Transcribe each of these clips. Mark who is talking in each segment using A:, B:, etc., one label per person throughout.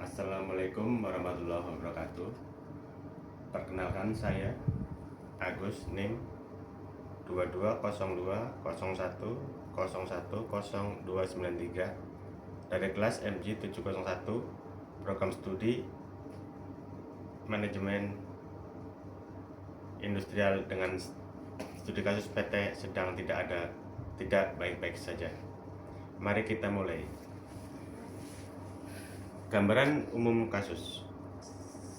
A: Assalamualaikum warahmatullahi wabarakatuh. Perkenalkan, saya Agus, NIM 220201010293 dari kelas MG 701, program studi manajemen industrial dengan studi kasus PT sedang tidak baik-baik saja. Mari kita mulai. Gambaran umum kasus.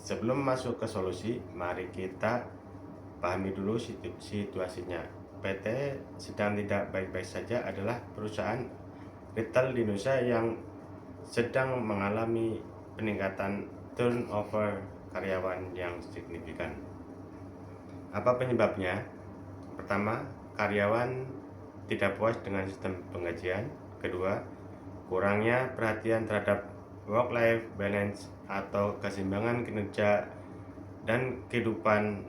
A: Sebelum masuk ke solusi, mari kita pahami dulu situasinya. PT sedang tidak baik-baik saja adalah perusahaan retail di Indonesia yang sedang mengalami peningkatan turnover karyawan yang signifikan. Apa penyebabnya? Pertama, karyawan tidak puas dengan sistem penggajian. Kedua, kurangnya perhatian terhadap work-life balance atau keseimbangan kinerja dan kehidupan.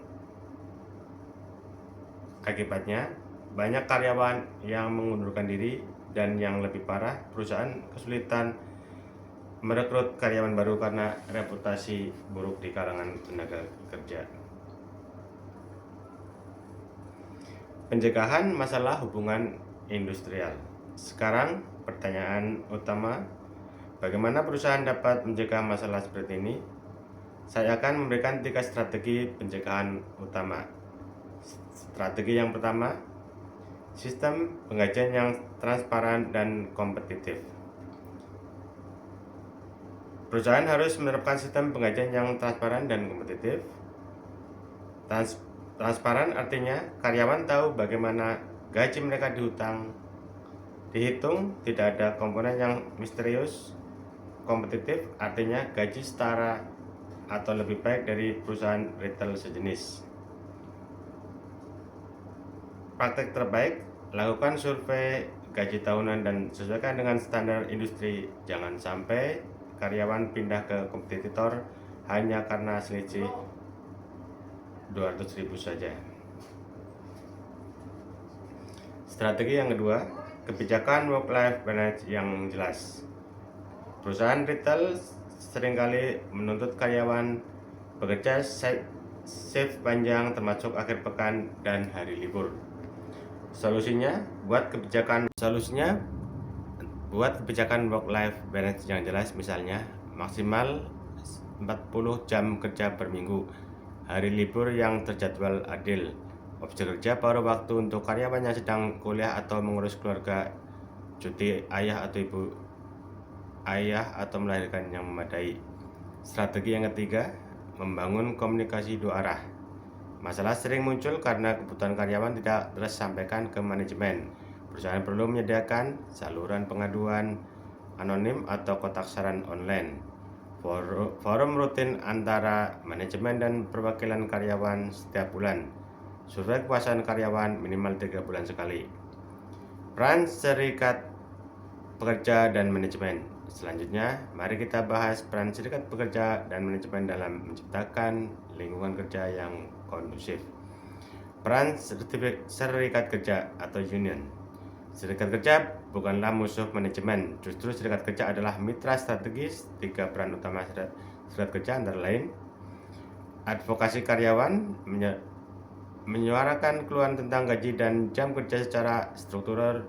A: Akibatnya, banyak karyawan yang mengundurkan diri, dan yang lebih parah, perusahaan kesulitan merekrut karyawan baru karena reputasi buruk di kalangan tenaga kerja. Pencegahan masalah hubungan industrial. Sekarang pertanyaan utama, bagaimana perusahaan dapat mencegah masalah seperti ini? Saya akan memberikan 3 strategi pencegahan utama. Strategi yang pertama, sistem penggajian yang transparan dan kompetitif. Perusahaan harus menerapkan sistem penggajian yang transparan dan kompetitif. Transparan artinya karyawan tahu bagaimana gaji mereka dihitung, tidak ada komponen yang misterius. Kompetitif artinya gaji setara atau lebih baik dari perusahaan retail sejenis. Praktek terbaik, lakukan survei gaji tahunan dan sesuaikan dengan standar industri. Jangan sampai karyawan pindah ke kompetitor hanya karena selisih 200.000 saja. Strategi yang kedua, kebijakan work-life balance yang jelas. Perusahaan retail seringkali menuntut karyawan bekerja shift panjang termasuk akhir pekan dan hari libur. Solusinya, buat kebijakan work-life balance yang jelas, misalnya maksimal 40 jam kerja per minggu, hari libur yang terjadwal adil, opsi kerja paruh waktu untuk karyawan yang sedang kuliah atau mengurus keluarga, cuti ayah atau melahirkan yang memadai. Strategi yang ketiga, membangun komunikasi 2 arah. Masalah sering muncul karena kebutuhan karyawan tidak tersampaikan ke manajemen. Perusahaan perlu menyediakan saluran pengaduan anonim atau kotak saran online, forum rutin antara manajemen dan perwakilan karyawan setiap bulan, survei kepuasan karyawan minimal 3 bulan sekali. Peran serikat pekerja dan manajemen. Selanjutnya, mari kita bahas peran serikat pekerja dan manajemen dalam menciptakan lingkungan kerja yang kondusif. Peran serikat kerja atau union. Serikat kerja bukanlah musuh manajemen, justru serikat kerja adalah mitra strategis. 3 peran utama serikat kerja antara lain: advokasi karyawan, menyuarakan keluhan tentang gaji dan jam kerja secara struktural,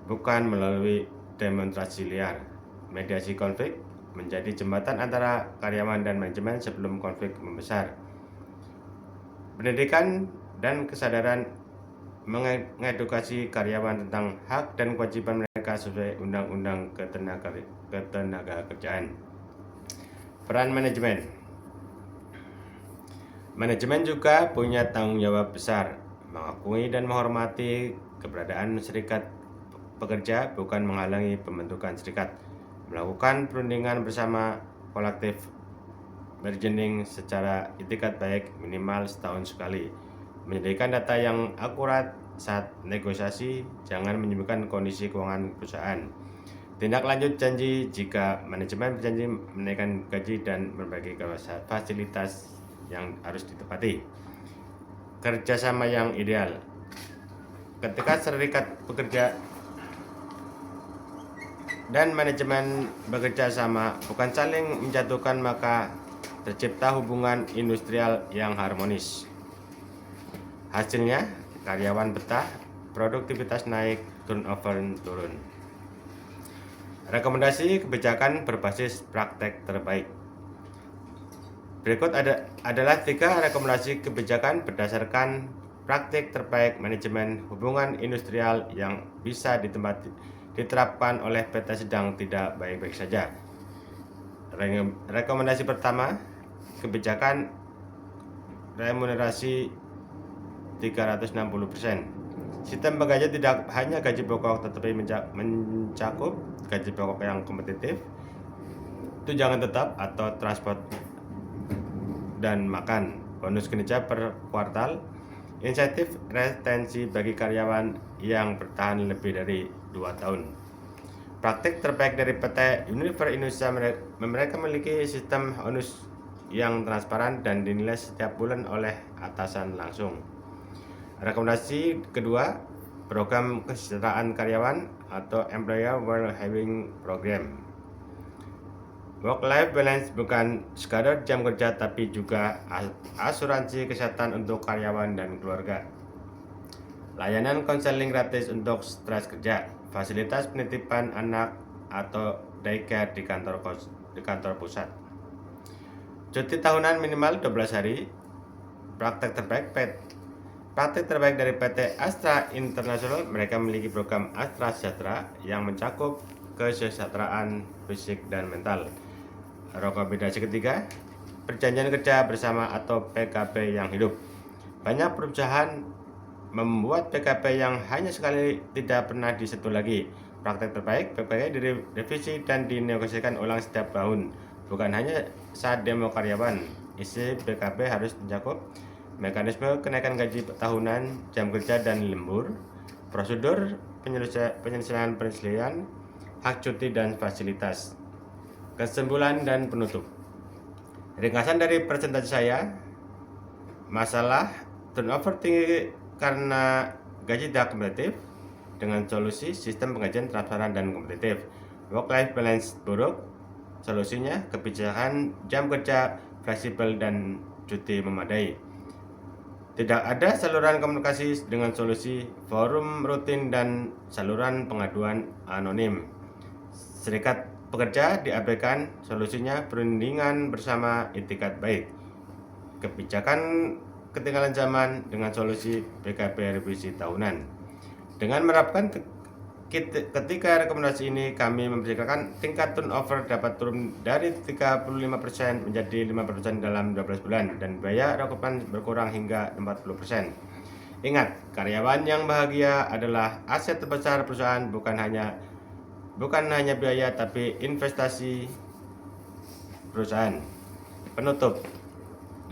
A: bukan melalui demonstrasi liar. Mediasi konflik, menjadi jembatan antara karyawan dan manajemen sebelum konflik membesar. Pendidikan dan kesadaran, mengedukasi karyawan tentang hak dan kewajiban mereka sesuai undang-undang ketenaga kerjaan. Peran manajemen. Manajemen juga punya tanggung jawab besar, mengakui dan menghormati keberadaan serikat pekerja, bukan menghalangi pembentukan serikat. Melakukan perundingan bersama kolektif bargaining secara itikat baik minimal setahun sekali. Menyediakan data yang akurat saat negosiasi, jangan menyebutkan kondisi keuangan perusahaan. Tindak lanjut janji, jika manajemen berjanji menaikkan gaji dan berbagi fasilitas yang harus ditepati. Kerjasama yang ideal. Ketika serikat pekerja dan manajemen bekerja sama, bukan saling menjatuhkan, maka tercipta hubungan industrial yang harmonis. Hasilnya, karyawan betah, produktivitas naik, turnover turun. Rekomendasi kebijakan berbasis praktek terbaik. Berikut adalah 3 rekomendasi kebijakan berdasarkan praktik terbaik manajemen hubungan industrial yang bisa diterapkan oleh PT sedang tidak baik-baik saja. Rekomendasi pertama, kebijakan remunerasi 360%. Sistem penggajian tidak hanya gaji pokok tetapi mencakup gaji pokok yang kompetitif, tunjangan tetap atau transport dan makan, bonus kinerja per kuartal, insentif retensi bagi karyawan yang bertahan lebih dari 2 tahun. Praktik terbaik dari PT Unilever Indonesia, mereka memiliki sistem bonus yang transparan dan dinilai setiap bulan oleh atasan langsung. Rekomendasi kedua, program kesejahteraan karyawan atau Employer Well-being Program. Work-life balance bukan sekadar jam kerja tapi juga asuransi kesehatan untuk karyawan dan keluarga. Layanan konseling gratis untuk stres kerja, fasilitas penitipan anak atau daycare di kantor pusat. Cuti tahunan minimal 12 hari. Praktek terbaik dari PT Astra International, mereka memiliki program Astra Sejahtera yang mencakup kesejahteraan fisik dan mental. Rekomendasi ketiga, perjanjian kerja bersama atau PKB yang hidup. Banyak perusahaan membuat PKB yang hanya sekali tidak pernah disentuh lagi. Praktek terbaik PKB direvisi dan dinegosiasikan ulang setiap tahun, bukan hanya saat demo karyawan. Isi PKB harus mencakup mekanisme kenaikan gaji tahunan, jam kerja dan lembur, prosedur penyelesaian, hak cuti dan fasilitas. Kesimpulan dan penutup. Ringkasan dari presentasi saya, masalah turnover tinggi karena gaji tidak kompetitif dengan solusi sistem penggajian transparan dan kompetitif. Work-life balance buruk, solusinya kebijakan jam kerja fleksibel dan cuti memadai. Tidak ada saluran komunikasi dengan solusi forum rutin dan saluran pengaduan anonim. Serikat pekerja diabaikan, solusinya perundingan bersama itikat baik. Kebijakan ketinggalan zaman dengan solusi PKB revisi tahunan. Dengan menerapkan ketiga rekomendasi ini, kami memperkirakan tingkat turnover dapat turun dari 35% menjadi 50% dalam 12 bulan dan biaya rekrutmen berkurang hingga 40%. Ingat, karyawan yang bahagia adalah aset terbesar perusahaan, bukan hanya biaya tapi investasi perusahaan. Penutup.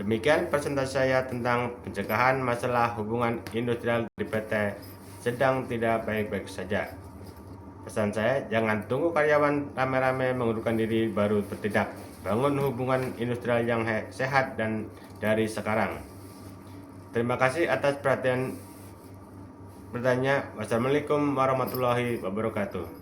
A: Demikian presentasi saya tentang pencegahan masalah hubungan industrial di PT sedang tidak baik-baik saja. Pesan saya, jangan tunggu karyawan rame-rame mengundurkan diri baru bertindak. Bangun hubungan industrial yang sehat dan dari sekarang. Terima kasih atas perhatian bertanya. Wassalamualaikum warahmatullahi wabarakatuh.